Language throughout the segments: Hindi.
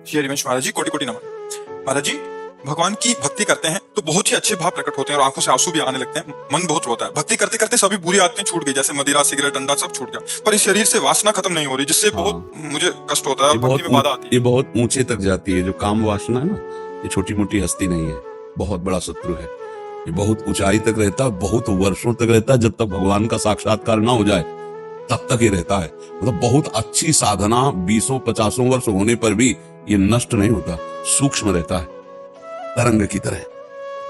श्री हरिवंश महाराज जी, कोटि कोटि नमन। महाराज जी, भगवान की भक्ति करते हैं तो बहुत ही अच्छे भाव प्रकट होते हैं और आंखों से आंसू भी आने लगते हैं, मन बहुत रोता है। भक्ति करते करते सभी बुरी आदतें छूट गई, जैसे मदिरा, सिगरेट, डंडा सब छूट गया, पर इस शरीर से वासना खत्म नहीं हो रही, जिससे बहुत मुझे कष्ट होता है और भक्ति में बाधा आती है। ये बहुत ऊंचे तक जाती है। जो काम वासना है ना, ये छोटी मोटी हस्ती नहीं है, बहुत बड़ा शत्रु है। ये बहुत ऊंचाई तक रहता है, बहुत वर्षों तक रहता है। जब तक भगवान का साक्षात्कार ना हो जाए तब तक ये रहता है। मतलब बहुत अच्छी साधना 20-50 वर्ष होने पर भी ये नष्ट नहीं होता, सूक्ष्म रहता है, तरंग की तरह।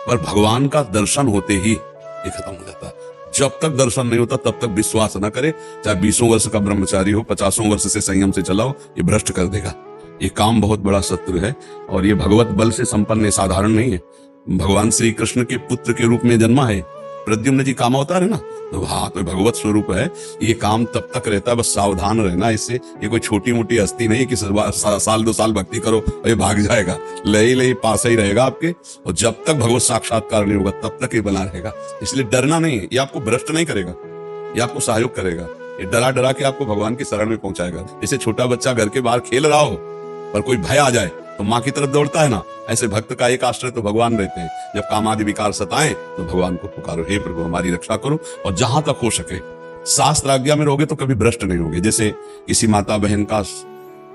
पर भगवान का दर्शन होते ही ये खत्म हो जाता है। जब तक दर्शन नहीं होता तब तक विश्वास न करे, चाहे 20 वर्ष का ब्रह्मचारी हो, 50 वर्ष से संयम से चलाओ, ये भ्रष्ट कर देगा। ये काम बहुत बड़ा शत्रु है और ये भगवत बल से संपन्न है, साधारण नहीं है। भगवान श्री कृष्ण के पुत्र के रूप में जन्मा है। प्रद्युम्न जी काम अवतार है ना, तो हाँ, तो भगवत स्वरूप है। ये काम तब तक रहता है, बस सावधान रहना इससे। ये कोई छोटी मोटी हस्ती नहीं कि साल 2 साल भक्ति करो और ये भाग जाएगा। ले पास ही रहेगा आपके, और जब तक भगवत साक्षात्कार नहीं होगा तब तक ये बना रहेगा। इसलिए डरना नहीं है, ये आपको भ्रष्ट नहीं करेगा, ये आपको सहयोग करेगा। ये डरा डरा के आपको भगवान की शरण में पहुंचाएगा। जैसे छोटा बच्चा घर के बाहर खेल रहा हो पर कोई भय आ जाए तो माँ की तरफ दौड़ता है ना, ऐसे भक्त का एक आश्रय तो भगवान रहते हैं। जब काम आदि विकार सताएं तो भगवान को पुकारो, हे प्रभु हमारी रक्षा करो। और जहां तक हो सके शास्त्र आज्ञा में रहोगे तो कभी भ्रष्ट नहीं होगे। जैसे किसी माता बहन का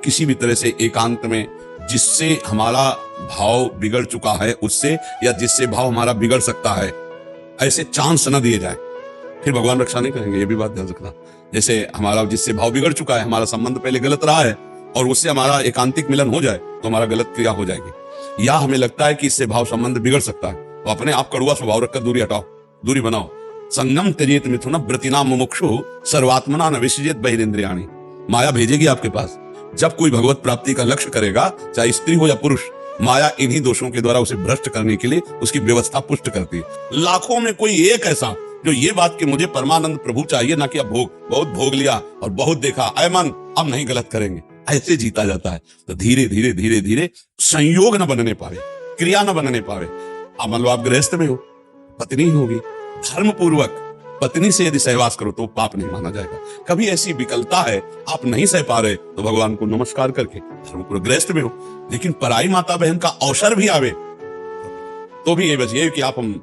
किसी भी तरह से एकांत में जिससे हमारा भाव बिगड़ चुका है उससे, या जिससे भाव हमारा बिगड़ सकता है, ऐसे चांस न दिए जाए, फिर भगवान रक्षा नहीं करेंगे। ये भी बात ध्यान रखना। जैसे हमारा जिससे भाव बिगड़ चुका है, हमारा संबंध पहले गलत रहा है और उससे हमारा एकांतिक मिलन हो जाए तो हमारा गलत क्रिया हो जाएगी। या हमें लगता है कि इससे भाव संबंध बिगड़ सकता है तो अपने आप कड़ुआ स्वभाव रखकर दूरी हटाओ, दूरी बनाओ। संगम त्यजेत मिथुन व्रतिना मुमुक्षु सर्वात्मना न विसृजेत बहिरेंद्रियाणि। माया भेजेगी आपके पास। जब कोई भगवत प्राप्ति का लक्ष्य करेगा, चाहे स्त्री हो या पुरुष, माया इन्हीं दोषों के द्वारा उसे भ्रष्ट करने के लिए उसकी व्यवस्था पुष्ट करती है। लाखों में कोई एक ऐसा जो ये बात कि मुझे परमानंद प्रभु चाहिए, ना कि अब भोग, बहुत भोग लिया और बहुत देखा, ऐ मन अब नहीं गलत करेंगे, ऐसे जीता जाता है। तो धीरे धीरे धीरे धीरे संयोग न बनने पावे, क्रिया न बनने पावे। अब मान लो आप गृहस्थ में हो, पत्नी होगी, धर्म पूर्वक पत्नी से यदि सहवास करो तो पाप नहीं माना जाएगा। कभी ऐसी विकलता है, आप नहीं सह पा रहे तो भगवान को नमस्कार करके धर्म पूर्वक गृहस्थ में हो। लेकिन पराई माता बहन का अवसर भी आवे तो भी ये बस ये कि आप हम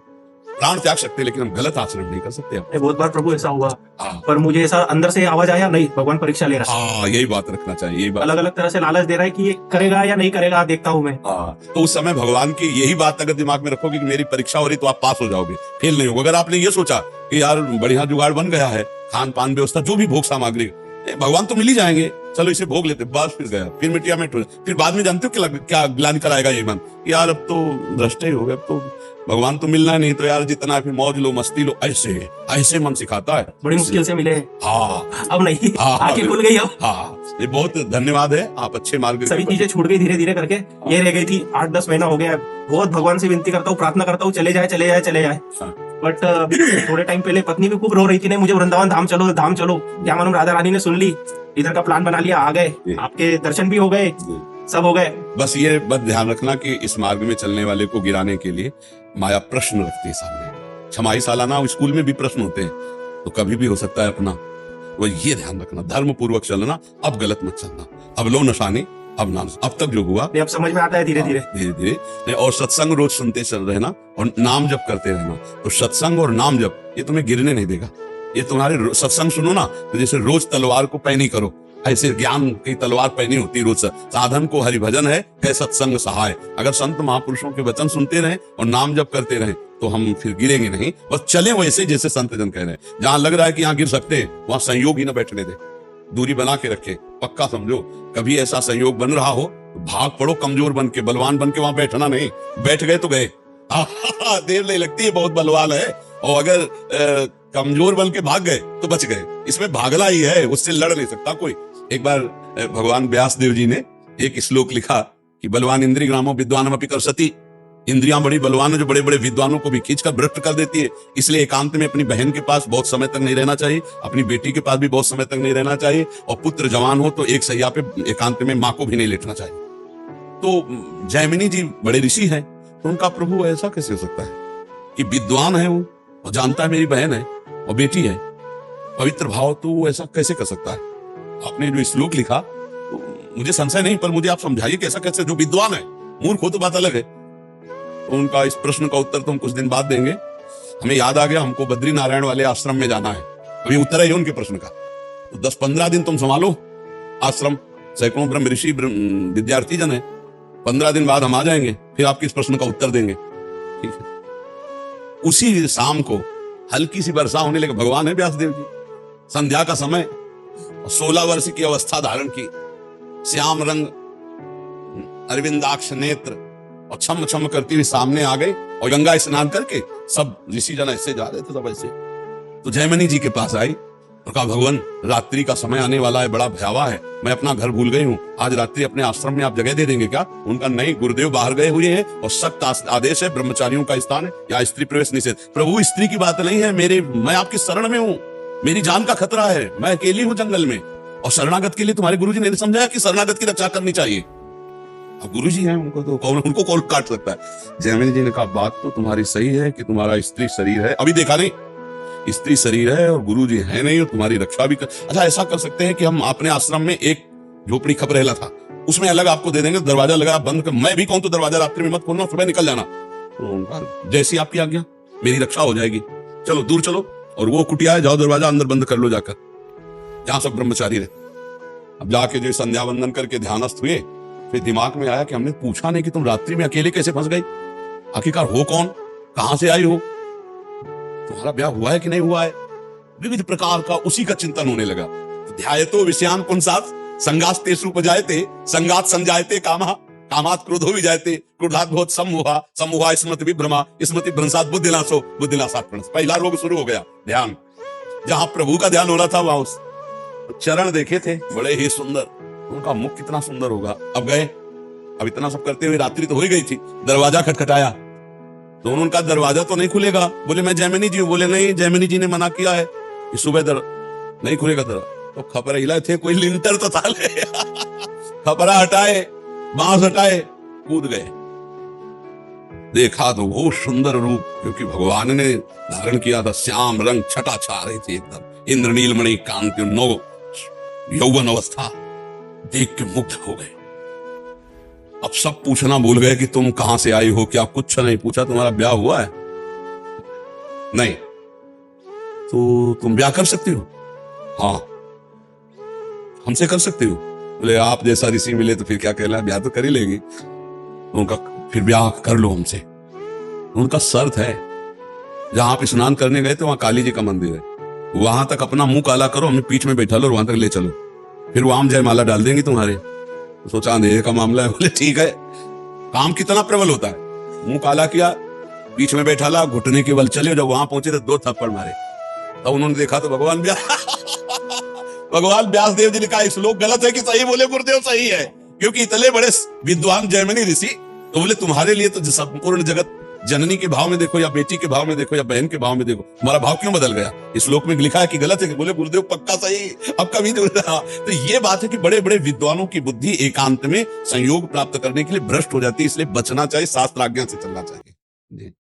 प्राण त्याग सकते हैं, लेकिन हम गलत आचरण नहीं कर सकते। बहुत बार प्रभु ऐसा हुआ, पर मुझे ऐसा अंदर से आवाज आया, नहीं भगवान परीक्षा ले रहा है। हाँ, यही बात रखना चाहिए। यही बात अलग अलग तरह से लालच दे रहा है कि ये करेगा या नहीं करेगा, देखता हूँ मैं। तो उस समय भगवान की यही बात अगर दिमाग में रखोगे कि मेरी परीक्षा हो रही तो आप पास हो जाओगे, फेल नहीं होगा। अगर आपने ये सोचा कि यार बढ़िया जुगाड़ बन गया है, खान पान व्यवस्था, जो भी भोग सामग्री, भगवान तो मिल ही जाएंगे, चलो इसे भोग लेते, बस फिर गया, फिर मिट्टिया में फिर बाद में जानते हो क्या ग्लानि कराएगा ये मन, यार अब तो भ्रष्ट ही हो गए, अब तो भगवान तो मिलना नहीं, तो यार जितना फिर मौज लो, मस्ती लो, ऐसे ऐसे मन सिखाता है। बड़ी मुश्किल से मिले। हाँ, अब नहीं, आंखें खुल गई अब। हाँ, ये बहुत धन्यवाद है, आप अच्छे मार्ग। सभी चीजें छूट गई धीरे धीरे करके, ये रह गई थी 8-10 महीना हो गया। बहुत भगवान से विनती करता हूँ, प्रार्थना करता हूँ, चले जाए चले जाए चले जाए। बट थोड़े टाइम पहले पत्नी भी खूब रो रही थी, नहीं मुझे वृंदावन धाम चलो धाम चलो। क्या मालूम राधा रानी ने सुन ली, इधर का प्लान बना लिया, आ गए, आपके दर्शन भी हो गए, सब हो गए। बस ये बात ध्यान रखना कि इस मार्ग में चलने वाले को गिराने के लिए माया प्रश्न रखती है सामने। छमाही सालाना स्कूल में भी प्रश्न होते हैं, तो कभी भी हो सकता है अपना। वो ये ध्यान रखना, धर्म पूर्वक चलना, अब गलत मत चलना। अब लो नशानी, अब ना, अब तक जो हुआ अब समझ में आता है धीरे धीरे धीरे धीरे। और सत्संग रोज सुनते चल रहना और नाम जप करते रहना। तो सत्संग और नाम जप ये तुम्हें गिरने नहीं देगा। ये तुम्हारे सत्संग सुनो ना, तो जैसे रोज तलवार को पैनी करो, ऐसे ज्ञान की तलवार पैनी होती है रोज। साधन को हरि भजन है सत्संग सहाय। अगर संत महापुरुषों के वचन सुनते रहे और नाम जप करते रहे तो हम फिर गिरेंगे नहीं, बस चले वैसे जैसे संत जन कह रहे हैं। जहां लग रहा है कि यहाँ गिर सकते हैं वहां संयोग ही ना बैठने दे, दूरी बना के रखे। पक्का समझो, कभी ऐसा संयोग बन रहा हो तो भाग पड़ो, कमजोर बन के, बलवान बन के वहां बैठना नहीं। बैठ गए तो गए, देर नहीं लगती है, बहुत बलवान है। और अगर कमजोर बन के भाग गए तो बच गए। इसमें भागना ही है, उससे लड़ नहीं सकता कोई। एक बार भगवान व्यास देव जी ने एक श्लोक लिखा कि बलवान इंद्रिय ग्रामो विद्वानम अपि कर्षति। इंद्रियां बड़ी बलवान है जो बड़े बड़े विद्वानों को भी खींचकर भ्रष्ट कर देती है। इसलिए एकांत में अपनी बहन के पास बहुत समय तक नहीं रहना चाहिए, अपनी बेटी के पास भी बहुत समय तक नहीं रहना चाहिए। और पुत्र जवान हो तो एक सैया पे एकांत में माँ को भी नहीं लेटना चाहिए। तो जैमिनी जी बड़े ऋषि हैं, तो उनका प्रभु ऐसा कैसे हो सकता है कि विद्वान है वो और जानता है मेरी बहन है और बेटी है, पवित्र भाव, तो वो ऐसा कैसे कर सकता है। आपने जो श्लोक लिखा तो मुझे संशय नहीं, पर मुझे आप समझाइए कि ऐसा कैसे, जो विद्वान है, मूर्ख हो तो बात अलग है। तो उनका इस प्रश्न का उत्तर तो हम कुछ दिन बाद देंगे। हमें याद आ गया, हमको बद्री नारायण वाले आश्रम में जाना है। अभी उत्तर है उनके प्रश्न का। तो 10-15 दिन तुम संभालो आश्रम, सैकड़ों ब्रह्म ऋषि विद्यार्थी जन है। 15 दिन बाद हम आ जाएंगे, फिर आपके इस प्रश्न का उत्तर देंगे, ठीक है। उसी शाम को हल्की सी वर्षा होने लगी। भगवान है व्यासदेव जी, संध्या का समय, 16 वर्ष की अवस्था धारण की, श्याम रंग, अरविंदाक्ष नेत्र, और छम छम करती हुई सामने आ गए। और गंगा स्नान करके सब ऋषि जन ऐसे जा रहे थे, सब ऐसे। तो जयमनी जी के पास आई और कहा, भगवान रात्रि का समय आने वाला है, बड़ा भयावह है, मैं अपना घर भूल गई हूँ, आज रात्रि अपने आश्रम में आप जगह दे देंगे क्या? उनका नहीं, गुरुदेव बाहर गए हुए हैं और सख्त आदेश है, ब्रह्मचारियों का स्थान है, यहाँ स्त्री प्रवेश निषेध। प्रभु स्त्री की बात नहीं है, मैं आपकी शरण में हूँ, मेरी जान का खतरा है, मैं अकेली हूँ जंगल में, और शरणागत के लिए तुम्हारे गुरुजी ने समझाया कि शरणागत की रक्षा करनी चाहिए। अब गुरुजी हैं, उनको कौन काट सकता है? जयमिनी जी ने कहा, बात तो तुम्हारी सही है कि तुम्हारा स्त्री शरीर है, अभी देखा नहीं, स्त्री शरीर है और गुरु जी है नहीं, और तुम्हारी रक्षा भी कर। अच्छा, ऐसा कर सकते हैं कि हम अपने आश्रम में एक झोपड़ी खपरेला था, उसमें अलग आपको दे देंगे, दरवाजा लगा बंद कर, मैं भी कहूं तो दरवाजा रात्रि में मत खोलना, सुबह निकल जाना। तो जैसी आपकी आज्ञा, मेरी रक्षा हो जाएगी, चलो दूर चलो, और वो कुटिया है, जाओ दरवाजा अंदर बंद कर लो जाकर, जहां सब ब्रह्मचारी रहे। अब जाके जो संध्या वंदन करके ध्यानस्थ हुए, फिर दिमाग में आया कि हमने पूछा नहीं कि तुम रात्रि में अकेले कैसे फंस गई, आखिरकार हो कौन, कहां से आई हो, तुम्हारा ब्याह हुआ है कि नहीं हुआ है, विविध प्रकार का उसी का चिंतन होने लगा। ध्यायतो विषयान पुंसात् संगास्तेषु उपजायते संगात् संजायते कामः कामात् क्रोधो विजायते क्रोधात् भवति सम्मोहः सम्मोहः स्मृति विभ्रमा स्मृति भ्रंशात् बुद्धिनाशो बुद्धिनाशात् प्रणश। पहला रोग शुरू हो गया, ध्यान। जहां प्रभु का ध्यान हो रहा था, वहां उस चरण देखे थे बड़े ही सुंदर, उनका मुख कितना सुंदर होगा। अब गए, अब इतना सब करते हुए रात्रि तो हो ही गई थी, दरवाजा खटखटाया, तो उनका दरवाजा तो नहीं खुलेगा। बोले मैं जयमिनी जी हूं। बोले नहीं, जयमिनी जी ने मना किया है कि सुबह नहीं खुलेगा दरवाजा। तो खपरा हिला थे, कोई लिंटर तो था ले खपरा हटाए, बांस हटाए, कूद गए। देखा तो वो सुंदर रूप, क्योंकि भगवान ने धारण किया था, श्याम रंग, छटा छा रही थी एकदम, इंद्रनील मणि कांति, नौ यौवन अवस्था, देख के मुग्ध हो गए। अब सब पूछना भूल गए कि तुम कहां से आई हो, क्या कुछ नहीं पूछा, तुम्हारा ब्याह हुआ है? नहीं। तो तुम ब्याह कर सकती हो? हाँ, हमसे कर सकती हो। बोले आप जैसा ऋषि मिले तो फिर क्या कहना, ब्याह तो कर ही लेगी। उनका फिर ब्याह कर लो हमसे। उनका शर्त है, जहां आप स्नान करने गए थे वहां काली जी का मंदिर है, वहां तक अपना मुंह काला करो, हमें पीठ में बैठा लो और वहां तक ले चलो, फिर वो आम जयमाला डाल देंगी तुम्हारे। तो सोचा अंधेरे का मामला है। बोले ठीक है। काम कितना प्रबल होता है, मुंह काला किया, बीच में बैठा ला, घुटने के बल चले। जब वहां पहुंचे तो 2 थप्पड़ मारे। तब उन्होंने देखा तो भगवान व्यासदेव जी ने कहा, श्लोक गलत है कि सही? बोले गुरुदेव सही है, क्योंकि इतने बड़े विद्वान जयमिनी ऋषि, तो बोले तुम्हारे लिए तो संपूर्ण जगत, जननी के भाव में देखो या बेटी के भाव में देखो या बहन के भाव में देखो, तुम्हारा भाव क्यों बदल गया? इस श्लोक में लिखा है कि गलत है। बोले गुरुदेव पक्का सही, अब कभी नहीं रहा। तो ये बात है कि बड़े बड़े विद्वानों की बुद्धि एकांत में संयोग प्राप्त करने के लिए भ्रष्ट हो जाती है, इसलिए बचना चाहिए, शास्त्र आज्ञा से चलना चाहिए। जी।